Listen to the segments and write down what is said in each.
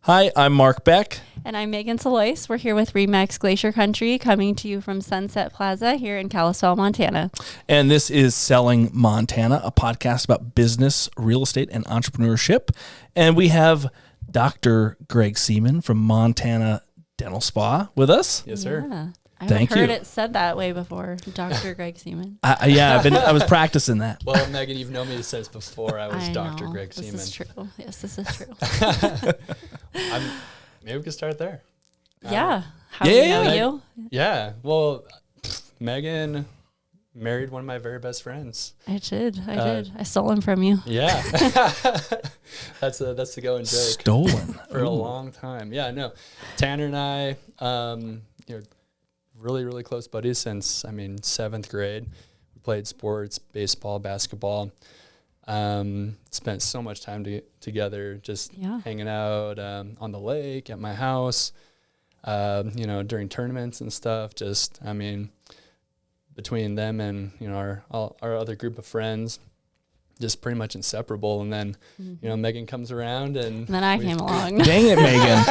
Hi, I'm Mark Beck. And I'm Megan Salois. We're here with Remax Glacier Country, coming to you from Sunset Plaza here in Kalispell, Montana. And this is Selling Montana, a podcast about business, real estate, and entrepreneurship. And we have Dr. Greg Seaman from Montana Dental Spa with us. Yes, sir. Yeah. I Thank haven't heard you. It said that way before, Dr. Greg Seaman. I was practicing that. Well, Megan, you've known me since before I was I Dr. know. Greg Seaman. This is true. Yes, this is true. Maybe we could start there. Yeah. How do we know you? Yeah. Well, Megan married one of my very best friends. I did. I stole him from you. Yeah. That's the going joke. Stolen. For a long time. Yeah, no. Tanner and I, really, really close buddies since, 7th grade. We played sports, baseball, basketball. Spent so much time together, just hanging out on the lake, at my house, during tournaments and stuff. Just, between them and, our other group of friends, just pretty much inseparable. And then, Megan comes around and then I came along. Dang it, Megan.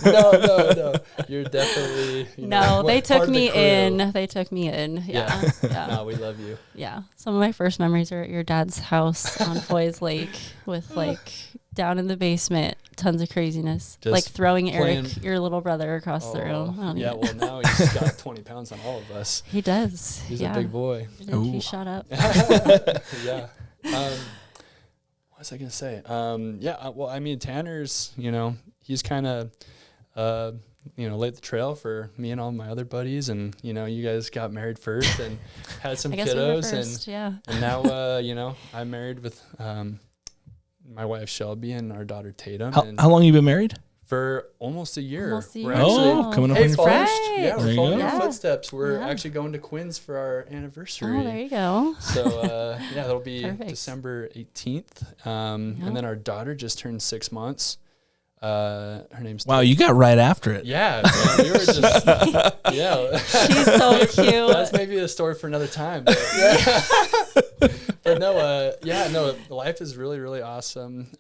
No. You're definitely, they took me in. They took me in. Yeah. No, we love you. Yeah. Some of my first memories are at your dad's house on Foy's Lake with down in the basement, tons of craziness. Just throwing Eric, your little brother, across the room. Well, now he's got 20 pounds on all of us. He does. He's a big boy. He shot up. Yeah. What was I going to say? Tanner's, he's kind of, laid the trail for me and all my other buddies. And, you guys got married first and had some kiddos. We were first, and now, I'm married with my wife Shelby and our daughter Tatum. How long you been married? For almost a year. We're actually coming up on your first. Yeah, we're following your Yeah. footsteps. We're actually going to Quinns for our anniversary. Oh, there you go. So, that'll be Perfect. December 18th. And then our daughter just turned 6 months. Her name's Wow, you got right after it. Yeah, man, we were just, yeah. She's so cute. That's maybe a story for another time. But, but no, life is really, really awesome.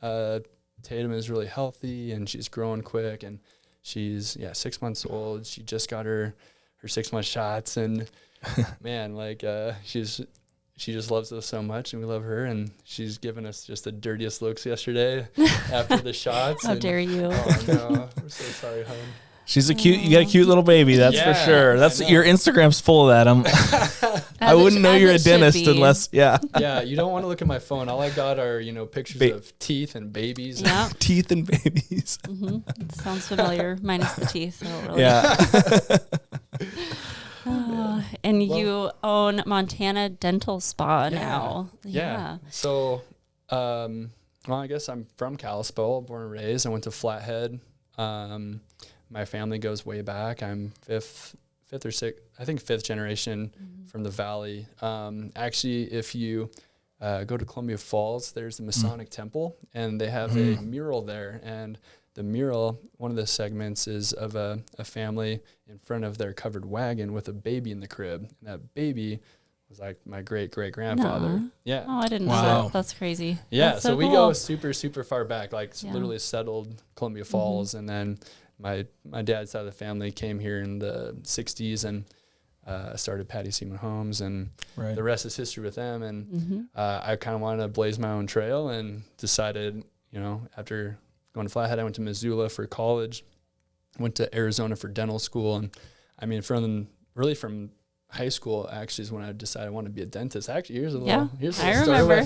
Tatum is really healthy and she's growing quick and she's 6 months old. She just got her 6 month shots and man, she just loves us so much and we love her and she's given us just the dirtiest looks yesterday after the shots. How dare you? Oh no, we're so sorry, hon. You got a cute little baby, that's for sure. That's your Instagram's full of that. I wouldn't know you're a dentist unless, Yeah, you don't want to look at my phone. All I got are, pictures of teeth and babies. Yeah. Teeth and babies. Mm-hmm. It sounds familiar, minus the teeth. Really. Yeah. And you own Montana Dental Spa now. Yeah. So, I guess I'm from Kalispell, born and raised. I went to Flathead. My family goes way back. I'm fifth or sixth, I think fifth generation from the valley. Actually, if you go to Columbia Falls, there's the Masonic Temple, and they have a mural there. And the mural, one of the segments is of a family in front of their covered wagon with a baby in the crib. And that baby was like my great-great-grandfather. No. Yeah. Oh, I didn't know that. That's crazy. Yeah, That's so we cool. go super, super far back, literally settled Columbia Falls. And then my dad's side of the family came here in the 60s and started Patty Seaman Homes, and the rest is history with them. And I kind of wanted to blaze my own trail and decided, after going to Flathead, I went to Missoula for college, went to Arizona for dental school. And from high school actually is when I decided I wanted to be a dentist. Actually, here's a little I story remember.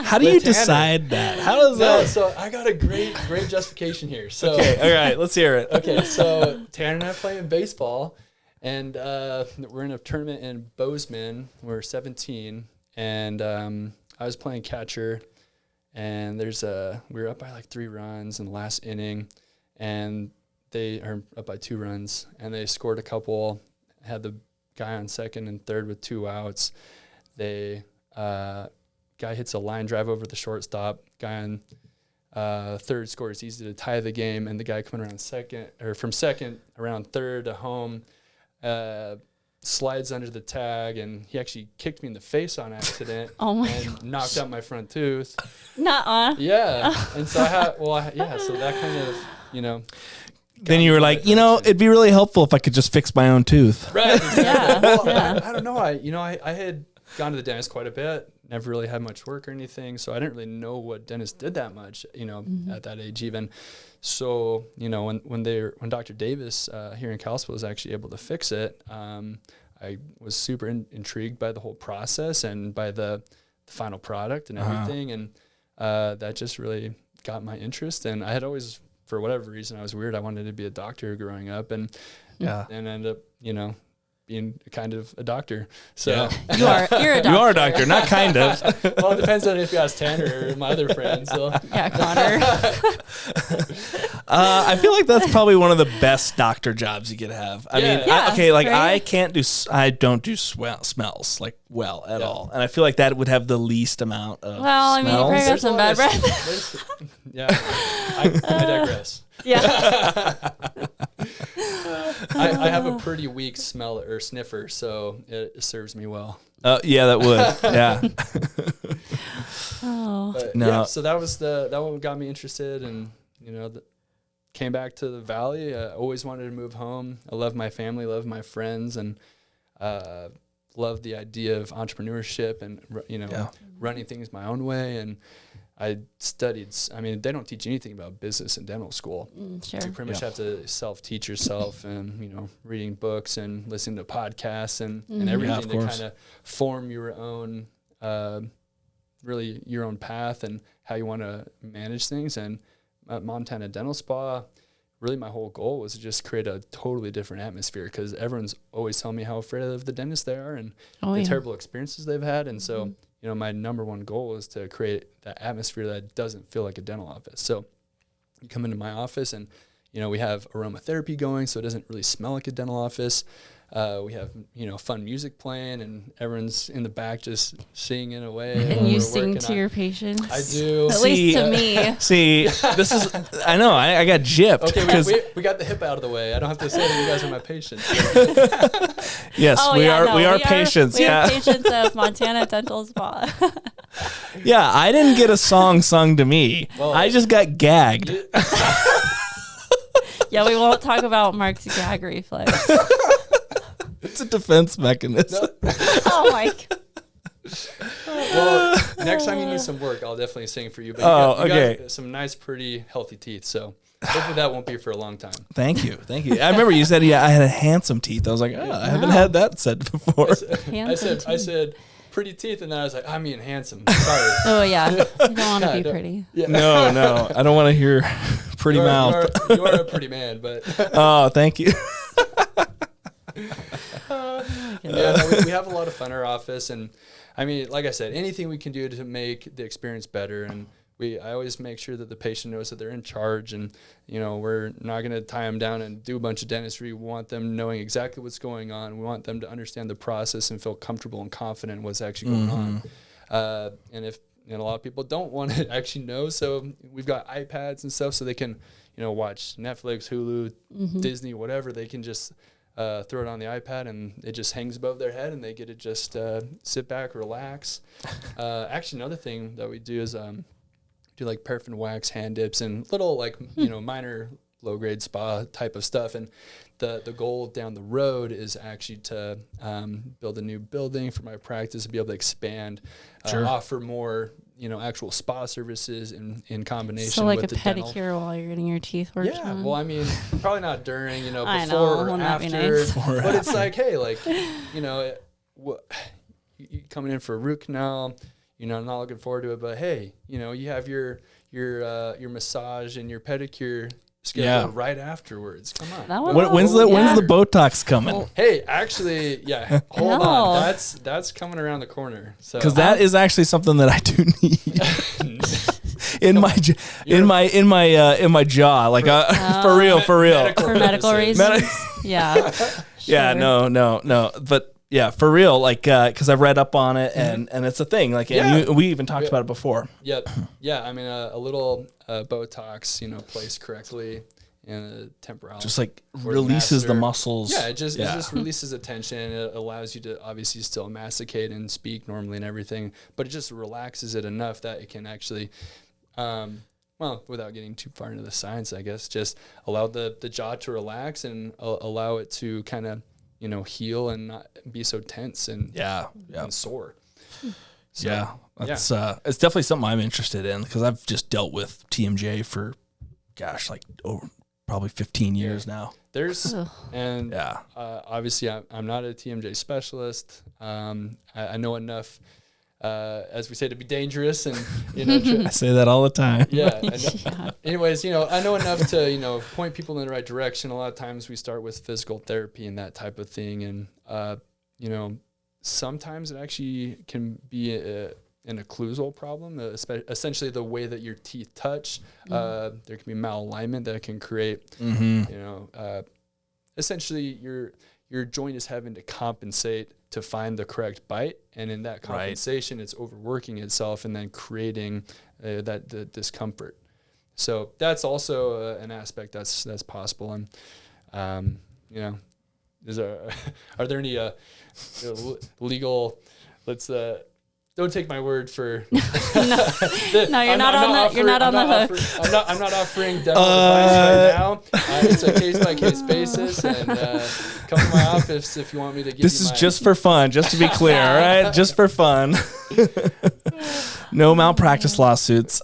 How do you decide that? How does that? So I got a great justification here. So okay, all right, let's hear it. Okay, so Tanner and I playing baseball, and we're in a tournament in Bozeman. We're 17, and I was playing catcher, and we were up by 3 runs in the last inning, and they are up by 2 runs, and they scored a couple, had the guy on second and third with 2 outs. Guy hits a line drive over the shortstop. Guy on third scores easy to tie the game, and the guy coming from second around third to home slides under the tag, and he actually kicked me in the face on accident and knocked out my front tooth. Nuh-uh. Yeah. And so so that kind of you know. Then you were like, it'd be really helpful if I could just fix my own tooth. Right. Yeah. Well, Yeah. I don't know. I had gone to the dentist quite a bit, never really had much work or anything. So I didn't really know what dentists did that much, at that age even. So, when Dr. Davis here in Kalispell was actually able to fix it, I was super intrigued by the whole process and by the final product and everything. And that just really got my interest. And I had always, for whatever reason, I was weird. I wanted to be a doctor growing up and ended up, being kind of a doctor. So You're a doctor. You are a doctor, not kind of. well, it depends on if you ask Tanner or my other friends. So. Yeah, Connor. I feel like that's probably one of the best doctor jobs you could have. I mean, right? I don't do smells like at all. And I feel like that would have the least amount of Well, I mean, you smells. probably got some bad breath. I digress. Yeah. I have a pretty weak smell or sniffer, so it serves me well. Yeah, that would. Yeah. Oh. But No. so that was that one got me interested, and came back to the valley. I always wanted to move home. I love my family, love my friends, and love the idea of entrepreneurship and running things my own way. And I studied. I mean, they don't teach anything about business in dental school. Sure. You pretty much have to self-teach yourself, and reading books and listening to podcasts and everything to kind of form your own, really your own path and how you want to manage things. And at Montana Dental Spa, really my whole goal was to just create a totally different atmosphere, because everyone's always telling me how afraid of the dentist they are and the terrible experiences they've had. And so, my number one goal is to create that atmosphere that doesn't feel like a dental office. So you come into my office and, we have aromatherapy going, so it doesn't really smell like a dental office. We have, fun music playing, and everyone's in the back just singing away. And you sing to your patients? I do. At least to me. See, this is, I know, I got gypped. Okay, we got the hip out of the way. I don't have to say that you guys are my patients. Yes, we are patients. We are patients of Montana Dental Spa. Yeah, I didn't get a song sung to me. Well, I just got gagged. Yeah, we won't talk about Mark's gag reflex. It's a defense mechanism. Oh my God. Well, next time you need some work, I'll definitely sing for you. But you got some nice, pretty, healthy teeth, so hopefully that won't be for a long time. Thany you. I remember you said, I had a handsome teeth. I was like, I haven't had that said before. I said pretty teeth, and then I was like, I mean handsome. Sorry. Oh yeah, you don't want to be pretty. Yeah. No, I don't want to hear pretty mouth. You are a pretty man, but oh, thank you. We have a lot of fun in our office, and I mean, like I said, anything we can do to make the experience better, and I always make sure that the patient knows that they're in charge, and we're not going to tie them down and do a bunch of dentistry. We want them knowing exactly what's going on. We want them to understand the process and feel comfortable and confident in what's actually going on. And if a lot of people don't want to actually know, so we've got iPads and stuff, so they can watch Netflix, Hulu, Disney, whatever. They can just throw it on the iPad, and it just hangs above their head, and they get to just sit back, relax. Actually, another thing that we do is do like paraffin wax, hand dips, and little minor low grade spa type of stuff. And the goal down the road is actually to build a new building for my practice, to be able to expand, offer more actual spa services in combination. So like with a the pedicure dental. While you're getting your teeth worked on. Yeah, well, I mean, probably not during, I know, before or wouldn't that be after. nice? But it's like, hey, you coming in for a root canal, I'm not looking forward to it, but hey, you have your massage and your pedicure scheduled right afterwards. Come on. When's the Botox coming? Well, hey, actually, hold on. That's coming around the corner. So because that is actually something that I do need. in my jaw, like for real. For medical reasons. Yeah. Yeah. No. But yeah, for real. Like, because I've read up on it, and it's a thing. Like, and we even talked about it before. Yeah. I mean, a little Botox, placed correctly in a temporal, just like releases the muscles. Yeah, it just releases the tension. It allows you to obviously still masticate and speak normally and everything, but it just relaxes it enough that it can actually, well, without getting too far into the science, I guess, just allow the jaw to relax and allow it to kind of, heal and not be so tense and and sore. So, that's it's definitely something I'm interested in because I've just dealt with TMJ for, like over probably 15 years now. There's obviously I'm not a TMJ specialist. I know enough, as we say, to be dangerous, and I say that all the time. Anyways, I know enough to point people in the right direction. A lot of times we start with physical therapy and that type of thing, and sometimes it actually can be an occlusal problem, essentially the way that your teeth touch. There can be malalignment that can create, essentially your joint is having to compensate to find the correct bite, and in that compensation, it's overworking itself and then creating the discomfort. So that's also an aspect that's possible. And are there any legal? Don't take my word for. No, you're not on the hook. I'm not offering dental advice right now. It's a case by case basis, and come to my office if you want me to give. This is just for fun, just to be clear, all right? Just for fun. No malpractice lawsuits.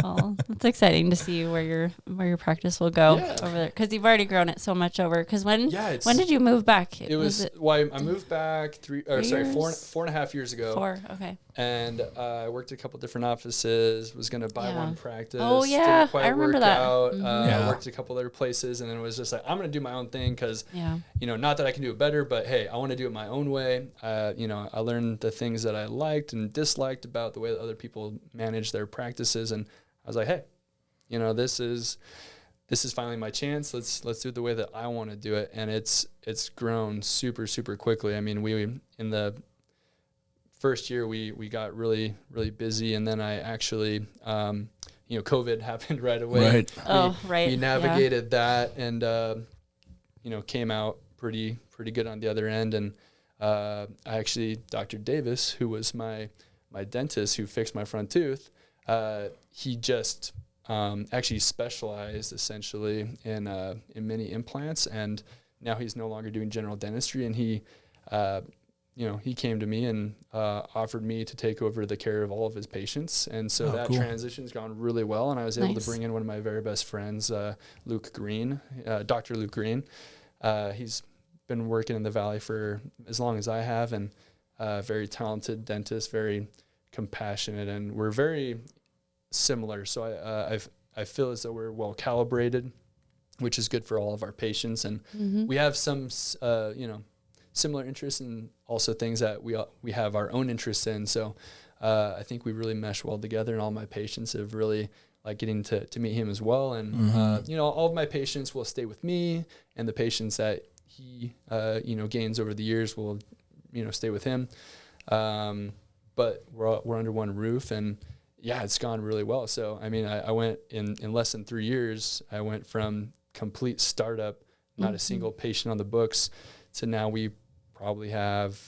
Well, it's exciting to see where your practice will go over there, because you've already grown it so much over. Because when did you move back? I moved back 4.5 years ago. 4, okay. And I worked a couple different offices. Was going to buy one practice. Oh yeah, didn't quite I remember work that. out. I worked a couple other places, and then it was just like, I'm going to do my own thing because not that I can do it better, but hey, I want to do it my own way. I learned the things that I liked and disliked about the way that other people manage their practices, and I was like, hey, this is finally my chance. Let's do it the way that I want to do it, and it's grown super, super quickly. I mean, we in the first year we got really, really busy, and then I actually COVID happened right away. Right. We navigated that and came out pretty good on the other end. And Dr. Davis, who was my dentist who fixed my front tooth, he just actually specialized essentially in mini implants, and now he's no longer doing general dentistry, and he came to me and offered me to take over the care of all of his patients. And so transition's gone really well. And I was able to bring in one of my very best friends, Luke Green, Dr. Luke Green. He's been working in the Valley for as long as I have, and very talented dentist, very compassionate, and we're very similar. So I feel as though we're well calibrated, which is good for all of our patients. And we have some, similar interests and also things that we have our own interests in. So I think we really mesh well together, and all my patients have really like getting to meet him as well. And, all of my patients will stay with me, and the patients that he, gains over the years will, stay with him. But we're under one roof, and it's gone really well. So, I mean, I went in less than 3 years, I went from complete startup, not a single patient on the books, to now we probably have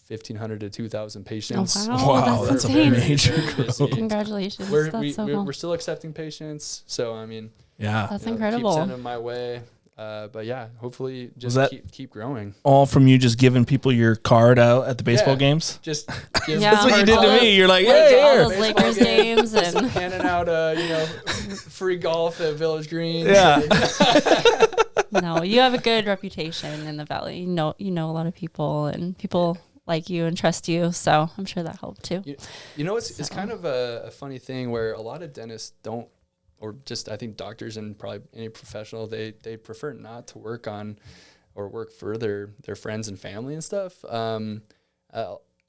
1,500 to 2,000 patients. Oh, wow, that's a major growth. Congratulations. That's so cool. We're still accepting patients. So, I mean, that's incredible. Keep sending them my way. But hopefully just keep growing. All from you just giving people your card out at the baseball games? Just that's what you did to me. You're like, hey, all here. those Lakers games and handing out free golf at Village Green. Yeah. No, you have a good reputation in the Valley. You know a lot of people, and people like you and trust you. So I'm sure that helped too. It's kind of a funny thing where a lot of dentists don't, or just I think doctors and probably any professional, they prefer not to work on or work for their friends and family and stuff.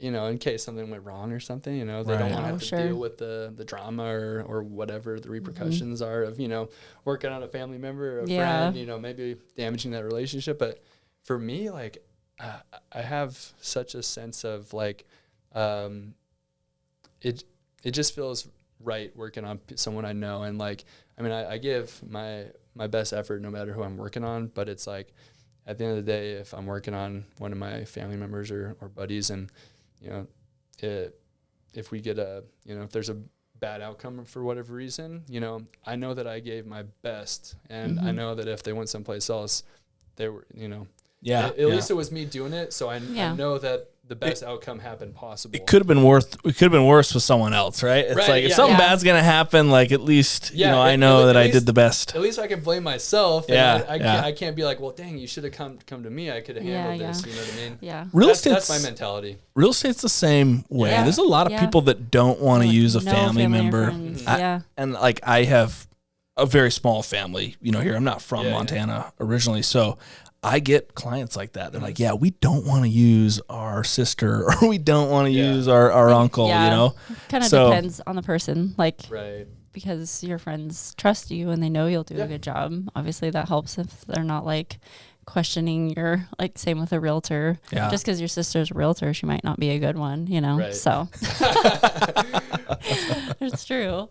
In case something went wrong or something, they don't want to have to deal with the drama or whatever the repercussions are of, working on a family member or a friend, maybe damaging that relationship. But for me, like, I have such a sense of like, it just feels right working on someone I know. And like, I mean, I give my best effort no matter who I'm working on, but it's like at the end of the day, if I'm working on one of my family members or buddies, and if we get if there's a bad outcome for whatever reason, I know that I gave my best, and I know that if they went someplace else, they were, at least it was me doing it. So I know that the best outcome happened possible. It could have been worse with someone else, right? It's like if something bad's gonna happen, like at least I know that I did the best. At least I can blame myself. And I can't be like, well, dang, you should have come to me. I could have handled this. You know what I mean? Yeah. That's my mentality. Real estate's the same way. Yeah. There's a lot of people that don't want to use a family member. And like I have a very small family, here. I'm not from Montana originally, so I get clients like that. They're like, we don't want to use our sister, or we don't want to use our uncle, Kind of depends on the person. Like, right. Because your friends trust you and they know you'll do a good job. Obviously that helps if they're not like questioning your, like, same with a realtor. Yeah. Just because your sister's a realtor, she might not be a good one, Right. So it's true.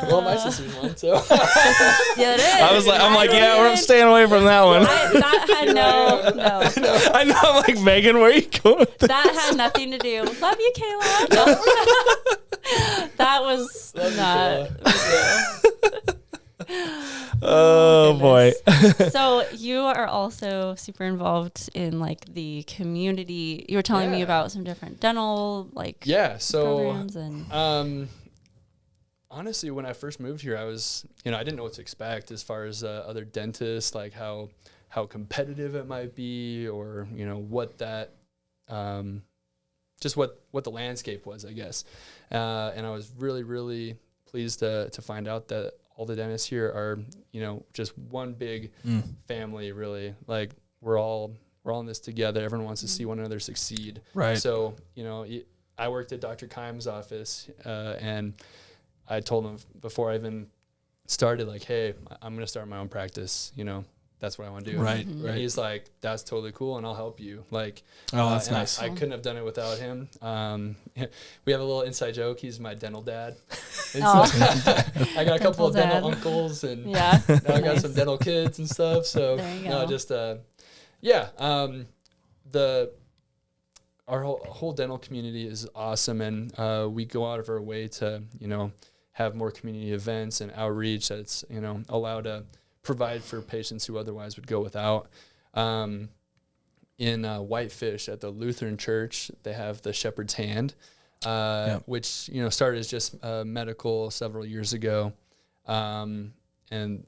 Well, my sister's one, so it is. I'm like, we're staying away from that one. No. I know. I'm like, Megan, where are you going with this? That had nothing to do. Love you, Kayla. No. That was not. Oh boy. So you are also super involved in like the community. You were telling me about some different dental programs and honestly, when I first moved here, I was, I didn't know what to expect as far as other dentists, like how competitive it might be, or what that just what the landscape was, I guess. And I was really, really pleased to find out that all the dentists here are, just one big family, really. Like we're all in this together. Everyone wants to see one another succeed. Right. So, I worked at Dr. Keim's office, and I told him before I even started, like, hey, I'm going to start my own practice. That's what I want to do. Right. And he's like, that's totally cool, and I'll help you. Like, that's nice. I couldn't have done it without him. We have a little inside joke. He's my dental dad. So I got a couple of dental uncles, and now I got some dental kids and stuff. So our whole dental community is awesome, and we go out of our way to have more community events and outreach that's allowed to provide for patients who otherwise would go without. In Whitefish at the Lutheran Church, they have the Shepherd's Hand, which started as just medical several years ago, and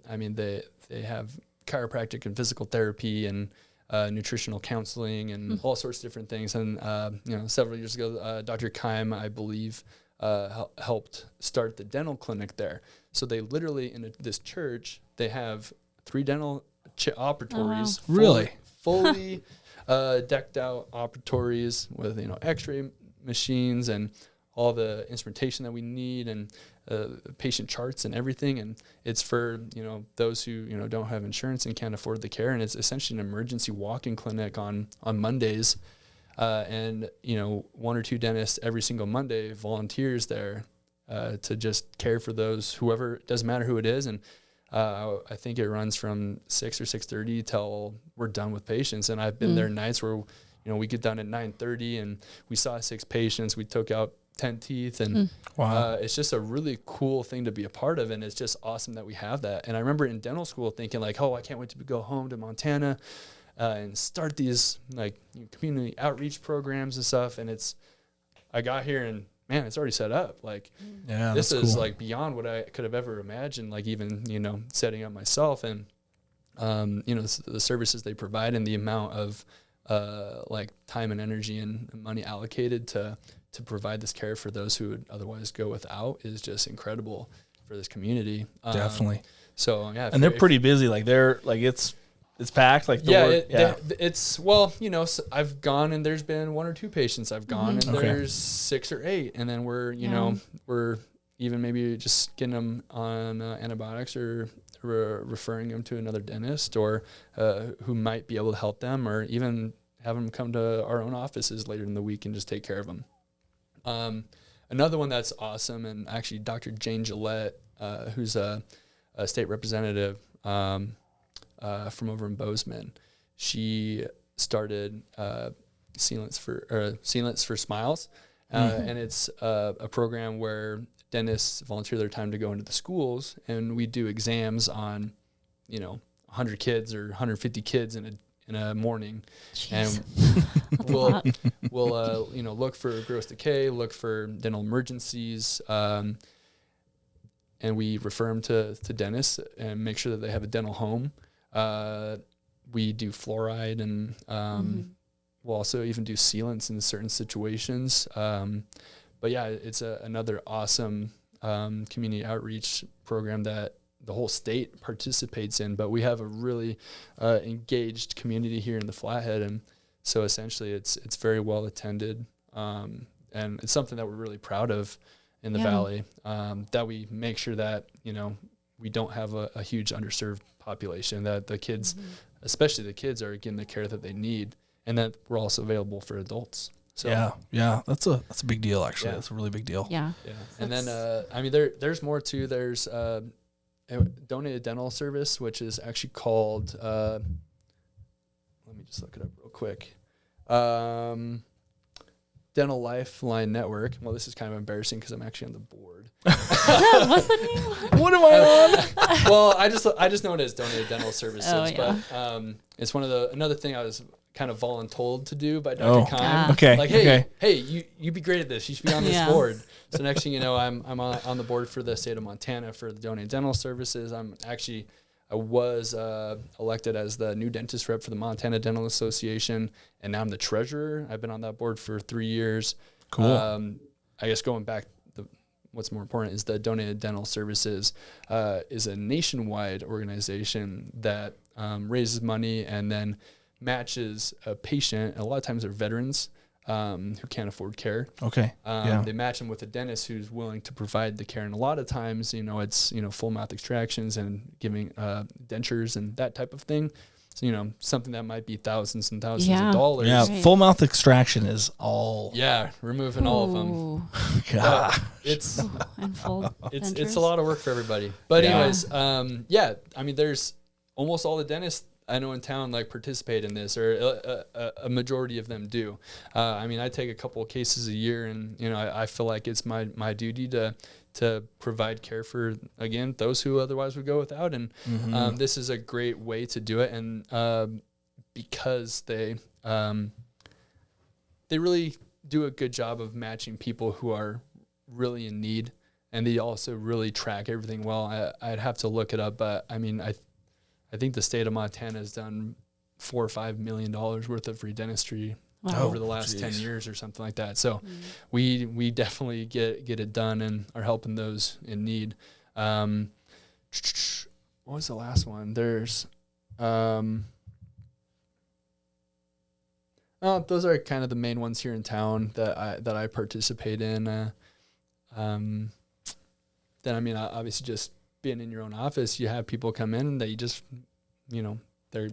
I mean they have chiropractic and physical therapy and nutritional counseling and all sorts of different things. And several years ago, Dr. Keim, I believe, helped start the dental clinic there. So they literally, in this church, they have 3 dental operatories. Oh, wow. Really? Fully decked out operatories with, x-ray machines and all the instrumentation that we need, and patient charts and everything. And it's for, those who, don't have insurance and can't afford the care. And it's essentially an emergency walk-in clinic on Mondays. And 1 or 2 dentists every single Monday volunteers there to just care for those, whoever, it doesn't matter who it is. And I think it runs from 6 or 6:30 till we're done with patients. And I've been there nights where, we get done at 9:30 and we saw 6 patients. We took out 10 teeth, and it's just a really cool thing to be a part of. And it's just awesome that we have that. And I remember in dental school thinking like, I can't wait to go home to Montana and start these like community outreach programs and stuff. And I got here and man, it's already set up. Like, this is cool. Like beyond what I could have ever imagined, like even, setting up myself, and, the services they provide and the amount of, like time and energy and money allocated to provide this care for those who would otherwise go without is just incredible for this community. Definitely. So yeah. And they're pretty busy. Like it's packed. Like it's well, so I've gone and there's been 1 or 2 patients I've gone, and there's 6 or 8, and then we're we're even maybe just getting them on antibiotics or referring them to another dentist or who might be able to help them, or even have them come to our own offices later in the week and just take care of them. Another one that's awesome, and actually Dr. Jane Gillette, who's a state representative from over in Bozeman, she started Sealants for Smiles, and it's a program where dentists volunteer their time to go into the schools, and we do exams on, 100 kids or 150 kids in a morning. Jeez. And we'll look for gross decay, look for dental emergencies, and we refer them to dentists and make sure that they have a dental home. We do fluoride, and we'll also even do sealants in certain situations. But yeah, it's another awesome community outreach program that the whole state participates in. But we have a really engaged community here in the Flathead, and so essentially it's very well attended, and it's something that we're really proud of in the Valley, that we make sure that we don't have a huge underserved population, that the kids, especially the kids, are getting the care that they need, and that we're also available for adults. So yeah, that's a big deal, actually. That's a really big deal. Yeah. And then there's more too. There's a donated dental service, which is actually called let me just look it up real quick. Dental Lifeline Network. Well, this is kind of embarrassing because I'm actually on the board. What's the name? What am I on? Well, I just know it as Donated Dental Services, yeah. but it's another thing I was kind of voluntold to do by Dr. Kime. Okay. Like, hey, you'd be great at this. You should be on this board. So next thing you know, I'm on the board for the state of Montana for the Donated Dental Services. I was elected as the new dentist rep for the Montana Dental Association, and now I'm the treasurer. I've been on that board for 3 years. Cool. I guess going back, what's more important is the Donated Dental Services is a nationwide organization that raises money and then matches a patient. A lot of times they're veterans who can't afford care. Okay. They match them with a dentist who's willing to provide the care. And a lot of times, it's, full mouth extractions and giving dentures and that type of thing. So, something that might be thousands and thousands of dollars. Yeah. Full mouth extraction is all. Yeah. Removing all of them. It's a lot of work for everybody. But anyways, there's almost all the dentists I know in town participate in this, or a majority of them do. I take a couple of cases a year, and I feel like it's my duty to provide care for, again, those who otherwise would go without. And this is a great way to do it, and because they really do a good job of matching people who are really in need, and they also really track everything well. I'd have to look it up, but I think the state of Montana has done $4 or $5 million worth of free dentistry over the last 10 years or something like that. So we definitely get it done and are helping those in need. What was the last one? There's those are kind of the main ones here in town that I participate in. Then obviously just being in your own office, you have people come in and they just, they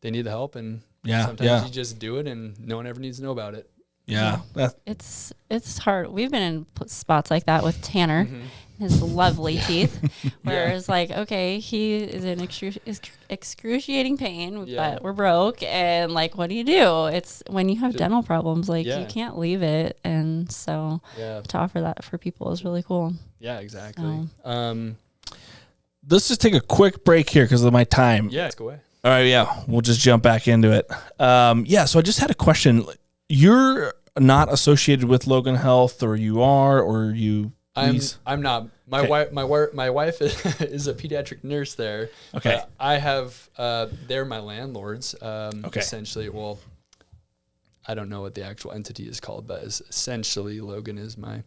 need the help, and sometimes you just do it and no one ever needs to know about it. Yeah. It's hard. We've been in spots like that with Tanner, his lovely teeth, where it's okay, he is in excruciating pain, but we're broke, and what do you do? It's when you have dental problems, you can't leave it, and so to offer that for people is really cool. Yeah, exactly. Let's just take a quick break here because of my time. Yeah, let's go away. All right, we'll just jump back into it. So I just had a question. You're not associated with Logan Health, or you are, or you? I'm not. My wife is a pediatric nurse there. Okay. I have. They're my landlords. Essentially, well, I don't know what the actual entity is called, but essentially Logan is my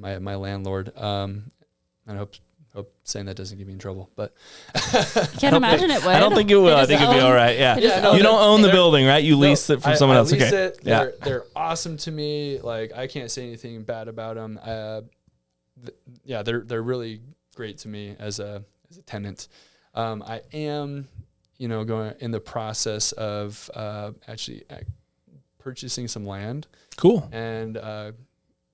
landlord. I hope saying that doesn't get me in trouble, but can't imagine it would. I don't think it will. I think it'd be all right. Yeah. You don't own the building, right? You lease it from someone else. I lease it. They're awesome to me. I can't say anything bad about them. They're really great to me as a tenant. I am, going in the process of actually purchasing some land. Cool. And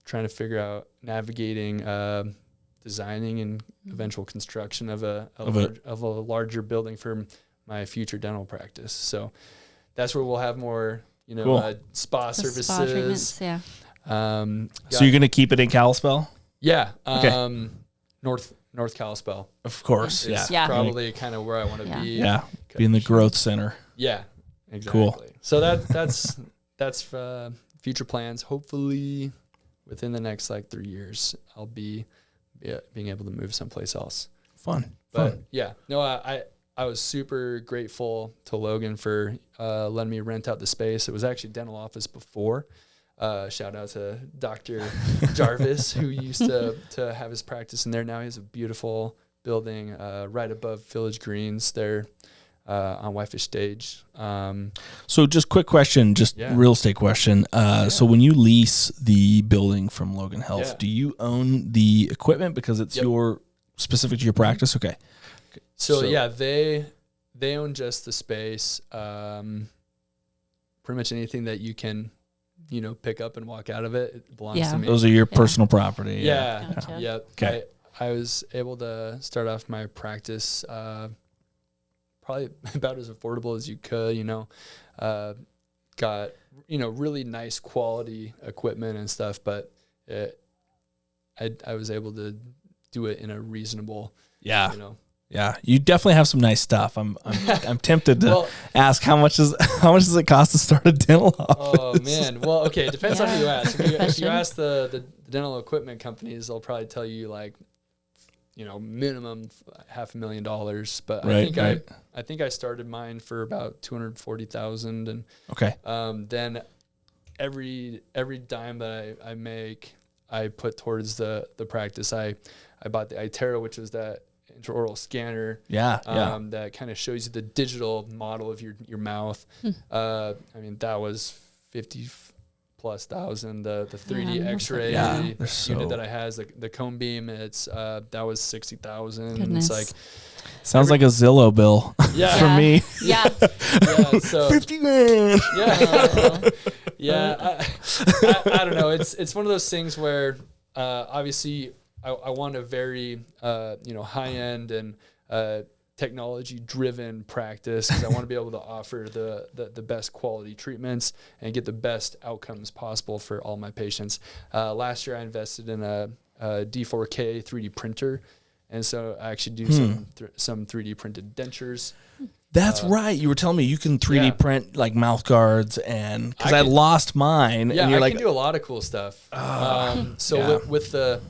trying to figure out navigating designing and eventual construction of a larger building for my future dental practice. So that's where we'll have more, cool. Spa services. Spa treatments, so you're going to keep it in Kalispell? Yeah. Okay. North Kalispell. Of course. Is Yeah. probably kind of where I want to be. Yeah. Be in the growth center. Yeah. Exactly. Cool. So that's future plans. Hopefully within the next like 3 years, I'll be being able to move someplace else. Fun. But yeah, no, I was super grateful to Logan for letting me rent out the space. It was actually dental office before. Shout out to Dr. Jarvis, who used to have his practice in there. Now he has a beautiful building right above Village Greens there on Whitefish Stage. So just quick question, real estate question. So when you lease the building from Logan Health, do you own the equipment because it's your specific to your practice? Okay. So yeah, they own just the space. Pretty much anything that you can, pick up and walk out of it belongs to me. Those are your personal property. Yeah. Gotcha. Yep. Okay. I was able to start off my practice probably about as affordable as you could, got, really nice quality equipment and stuff, but I was able to do it in a reasonable, Yeah, you definitely have some nice stuff. I'm tempted to ask how much does it cost to start a dental office? Oh man, well, okay, it depends on who you ask. If you ask the dental equipment companies, they'll probably tell you like, minimum $500,000. But I think I started mine for about $240,000, and okay, then every dime that I make, I put towards the practice. I bought the iTero, which was that intraoral scanner that kind of shows you the digital model of your mouth. That was $50,000+. The 3D X-ray unit that I has, the cone beam, it's that was $60,000. It's like sounds like a Zillow bill for me. So 50 grand. I don't know. It's one of those things where obviously I want a very high-end and technology-driven practice, because I want to be able to offer the best quality treatments and get the best outcomes possible for all my patients. Last year I invested in a D4K 3D printer, and so I actually do some 3D printed dentures. That's right. You were telling me you can 3D print like mouth guards, and because I lost mine. Yeah, and you're I can do a lot of cool stuff. With the,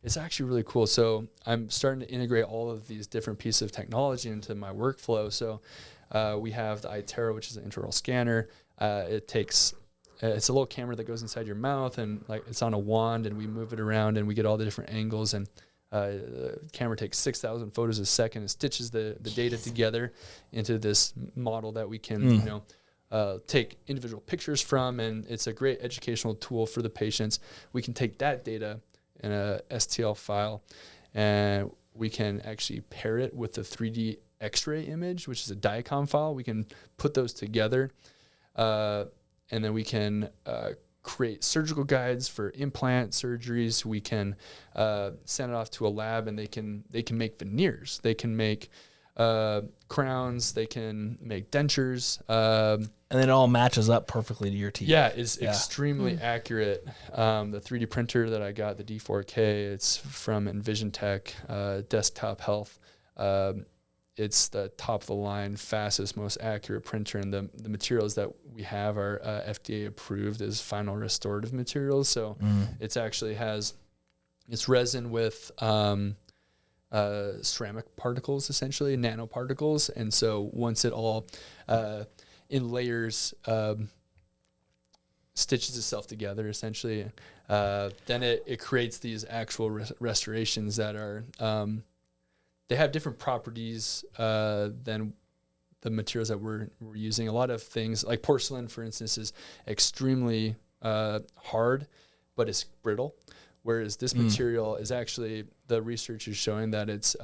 it's actually really cool. So I'm starting to integrate all of these different pieces of technology into my workflow. So we have the iTero, which is an intraoral scanner. It's a little camera that goes inside your mouth, and like it's on a wand, and we move it around, and we get all the different angles, and the camera takes 6,000 photos a second and stitches the data together into this model that we can, take individual pictures from, and it's a great educational tool for the patients. We can take that data in a STL file, and we can actually pair it with the 3D X-ray image, which is a Diacom file. We can put those together, and then we can create surgical guides for implant surgeries. We can send it off to a lab, and they can make veneers. They can make crowns. They can make dentures. And then it all matches up perfectly to your teeth. Yeah, it's extremely accurate. The 3D printer that I got, the D4K, it's from EnvisionTech, Desktop Health. It's the top of the line, fastest, most accurate printer, and the materials that we have are FDA approved as final restorative materials. So it's actually it's resin with ceramic particles, essentially nanoparticles, and so once it all in layers stitches itself together, essentially, then it creates these actual restorations that are they have different properties than the materials that we're using. A lot of things, like porcelain, for instance, is extremely hard, but it's brittle. Whereas this material is actually, the research is showing that it's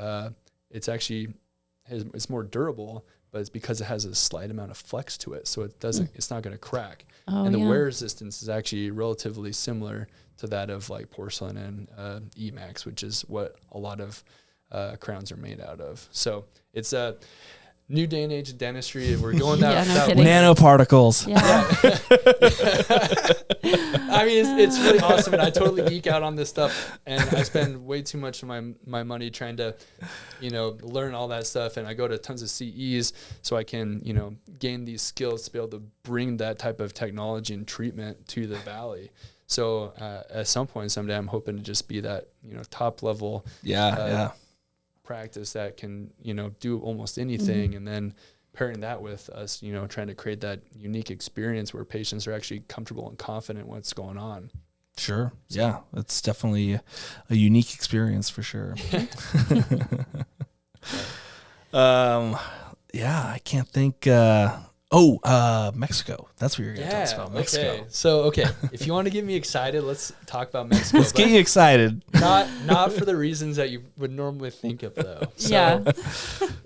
more durable, but it's because it has a slight amount of flex to it, so it's not going to crack. And the wear resistance is actually relatively similar to that of like porcelain and Emax, which is what a lot of crowns are made out of. So it's new day and age of dentistry. We're going that, Yeah, no that way. Nanoparticles. Yeah. I mean, it's really awesome, and I totally geek out on this stuff, and I spend way too much of my money trying to, learn all that stuff, and I go to tons of CEs so I can, gain these skills to be able to bring that type of technology and treatment to the Valley. So at some point someday, I'm hoping to just be that, top level practice that can, do almost anything, and then pairing that with us, trying to create that unique experience where patients are actually comfortable and confident what's going on. Sure. Yeah. It's definitely a unique experience for sure. I can't think, Mexico. That's what you're going to tell us about. Mexico. Okay. So, if you want to get me excited, let's talk about Mexico. Let's get you excited. Not for the reasons that you would normally think of, though. So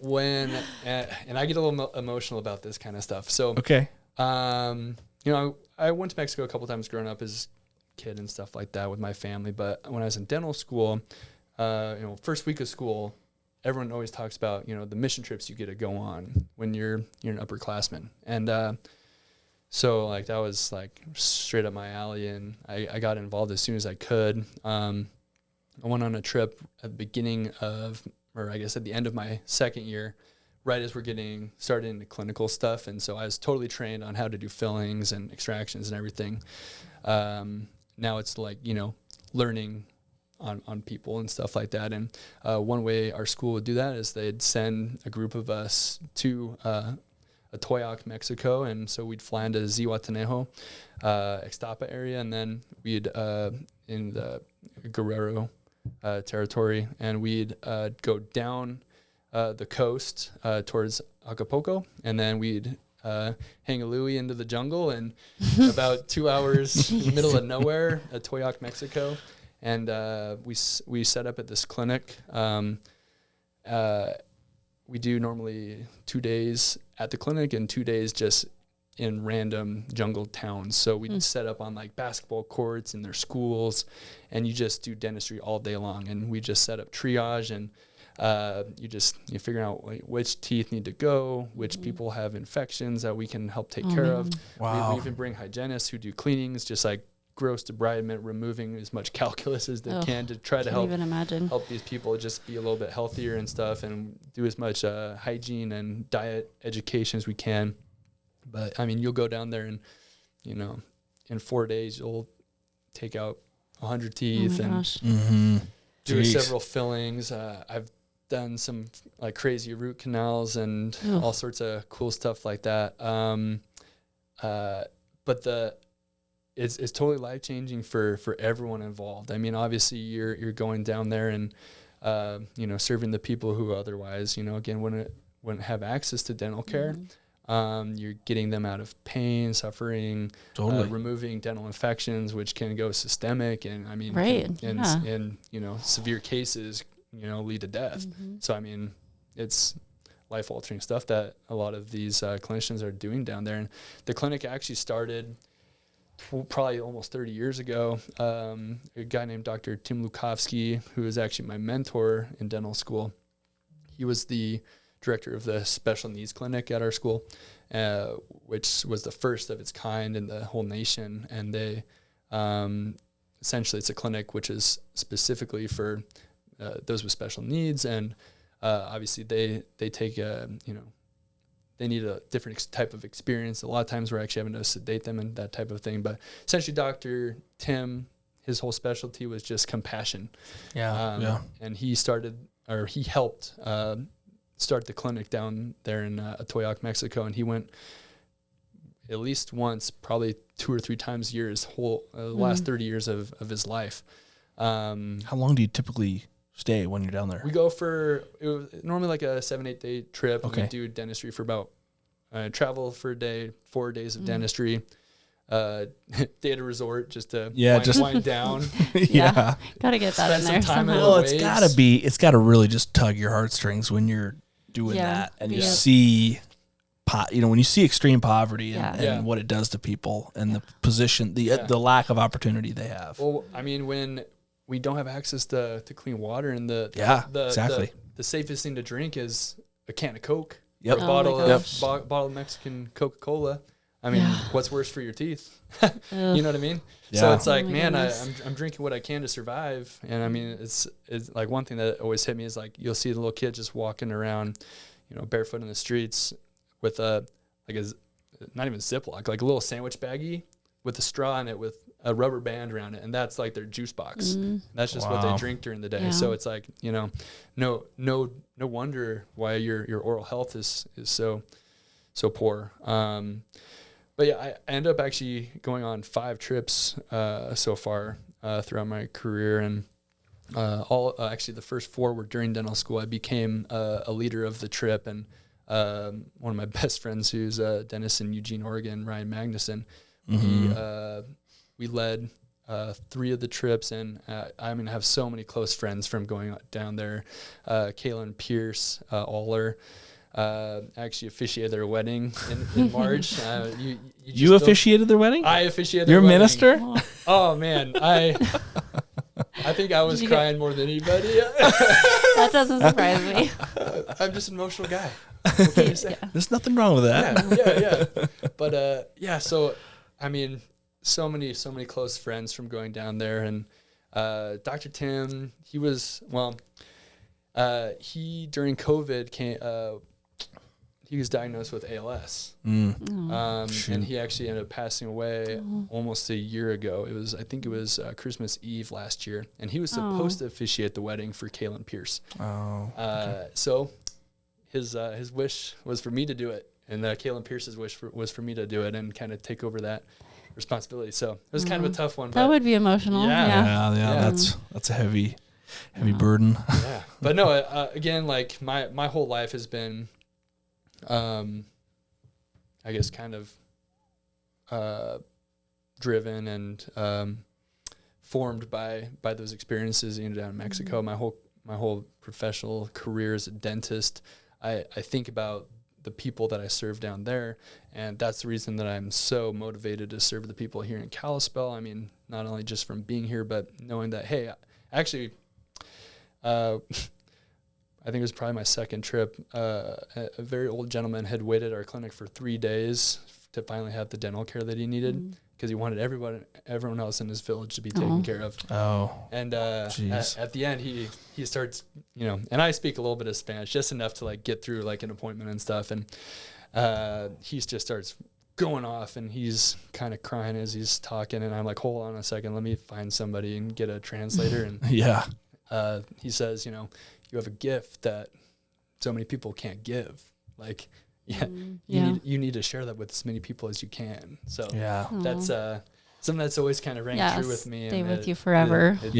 when, and I get a little emotional about this kind of stuff. So, okay. I went to Mexico a couple times growing up as a kid and stuff like that with my family. But when I was in dental school, first week of school, everyone always talks about, the mission trips you get to go on when you're an upperclassman. And so like that was like straight up my alley, and I got involved as soon as I could. I went on a trip at the beginning of, or I guess at the end of my second year, right as we're getting started into clinical stuff. And so I was totally trained on how to do fillings and extractions and everything. Now it's like, learning on people and stuff like that. And one way our school would do that is they'd send a group of us to Atoyac, Mexico. And so we'd fly into Zihuatanejo, Ixtapa area, and then we'd in the Guerrero territory, and we'd go down the coast towards Acapulco, and then we'd hang a Louie into the jungle, and about 2 hours in the middle of nowhere, Atoyac, Mexico. And we set up at this clinic. We do normally 2 days at the clinic and 2 days just in random jungle towns. So we set up on like basketball courts in their schools, and you just do dentistry all day long. And we just set up triage, and you figure out which teeth need to go, which people have infections that we can help take care of. Wow. We even bring hygienists who do cleanings, just like gross debridement, removing as much calculus as they can to try to help these people just be a little bit healthier and stuff, and do as much hygiene and diet education as we can. But I mean, you'll go down there and, in 4 days, you'll take out 100 teeth and do several fillings. I've done some like crazy root canals and all sorts of cool stuff like that. But it's totally life-changing for everyone involved. I mean, obviously you're going down there and, serving the people who otherwise, again, wouldn't have access to dental care. You're getting them out of pain, suffering, removing dental infections, which can go systemic. And I mean, in severe cases, lead to death. So, I mean, it's life-altering stuff that a lot of these clinicians are doing down there. And the clinic actually started probably almost 30 years ago. A guy named Dr. Tim Lukowski, who is actually my mentor in dental school. He was the director of the special needs clinic at our school, which was the first of its kind in the whole nation. And they essentially, it's a clinic which is specifically for those with special needs. And obviously they take they need a different type of experience. A lot of times we're actually having to sedate them and that type of thing. But essentially, Dr. Tim, his whole specialty was just compassion. And he helped start the clinic down there in Atoyac, Mexico. And he went at least once, probably 2 or 3 times a year, his whole last 30 years of his life. How long do you typically stay when you're down there? We go for normally like a 7-8 day trip. Okay. We do dentistry for about travel for a day, 4 days of dentistry, day at a resort just to wind down. Gotta get that in there somehow. Well, it's gotta really just tug your heartstrings when you're doing that, and you see when you see extreme poverty and what it does to people, and the position, the lack of opportunity they have. Well, I mean, when we don't have access to clean water, and the safest thing to drink is a can of Coke, Yep. Or a bottle gosh. bottle of Mexican Coca-Cola. I mean, what's worse for your teeth? Ugh. You know what I mean? Yeah. So it's like, Oh my man, goodness. I'm drinking what I can to survive. And I mean, it's like one thing that always hit me is like, you'll see the little kid just walking around, you know, barefoot in the streets with not even Ziploc, like a little sandwich baggie with a straw in it with a rubber band around it. And that's like their juice box. That's just what they drink during the day. Yeah. So it's like, you know, no wonder why your oral health is so poor. But yeah, I ended up actually going on 5 trips so far throughout my career, and actually the first 4 were during dental school. I became a leader of the trip, and one of my best friends, who's a dentist in Eugene, Oregon, Ryan Magnuson, we led 3 of the trips, and I mean, I have so many close friends from going down there. Kaylin Pierce, Aller. Actually officiated their wedding in March. You officiated their wedding? I officiated You're their a wedding. minister? Oh man, I think I was crying more than anybody. That doesn't surprise me. I'm just an emotional guy. What can you say? There's nothing wrong with that. Yeah. But so I mean, so many close friends from going down there, and Dr. Tim, he was he during COVID came. He was diagnosed with ALS, and he actually ended up passing away almost a year ago. I think it was Christmas Eve last year, and he was supposed to officiate the wedding for Kaylin Pierce. So his wish was for me to do it, and Kaylin Pierce's wish was for me to do it and kind of take over that responsibility. So it was kind of a tough one. That would be emotional. Yeah. That's a heavy burden. Yeah, but no, again, like my whole life has been, I guess, kind of driven and formed by those experiences, you know, down in Mexico. My whole professional career as a dentist, I think about the people that I serve down there, and that's the reason that I'm so motivated to serve the people here in Kalispell. I mean, not only just from being here, but knowing that, hey, actually, I think it was probably my second trip. A very old gentleman had waited at our clinic for 3 days to finally have the dental care that he needed, because he wanted everyone else in his village to be taken care of. And at the end, he starts, you know, and I speak a little bit of Spanish, just enough to like get through like an appointment and stuff. And he just starts going off, and he's kind of crying as he's talking. And I'm like, hold on a second, let me find somebody and get a translator. And he says, you know, you have a gift that so many people can't give. Like, you need to share that with as many people as you can. So that's something that's always kind of rang true with me. Stay and with you forever. It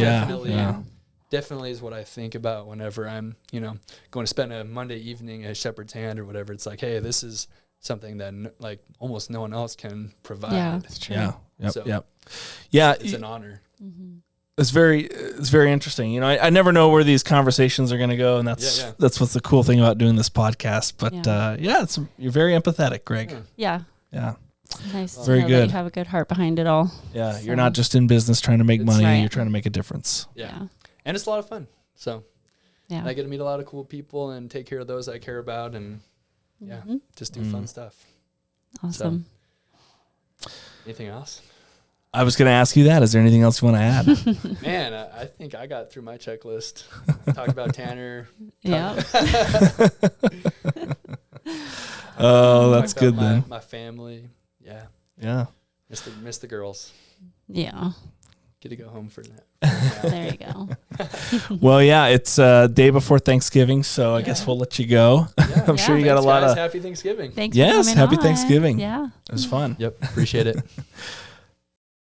definitely is what I think about whenever I'm, you know, going to spend a Monday evening at Shepherd's Hand or whatever. It's like, hey, this is something that like almost no one else can provide. Yeah, that's true. Yeah. It's an honor. It's very interesting. You know, I never know where these conversations are going to go, and that's what's the cool thing about doing this podcast. But you're very empathetic, Greg. Yeah. It's nice to very know good. that you have a good heart behind it all. Yeah, you're not just in business trying to make money. Right. You're trying to make a difference. Yeah. And it's a lot of fun. So I get to meet a lot of cool people and take care of those I care about, and just do fun stuff. Awesome. So, anything else? I was going to ask you that. Is there anything else you want to add? Man, I think I got through my checklist. Talk about Tanner. Yeah. Oh, that's good then. My family. Yeah. Yeah. Miss the girls. Yeah. Get to go home for that. There you go. Well, yeah, it's day before Thanksgiving, so I guess we'll let you go. Yeah. I'm sure you got a lot of Happy Thanksgiving. Thanks. Yes, for happy coming on. Thanksgiving. Yeah. It was fun. Yep. Appreciate it.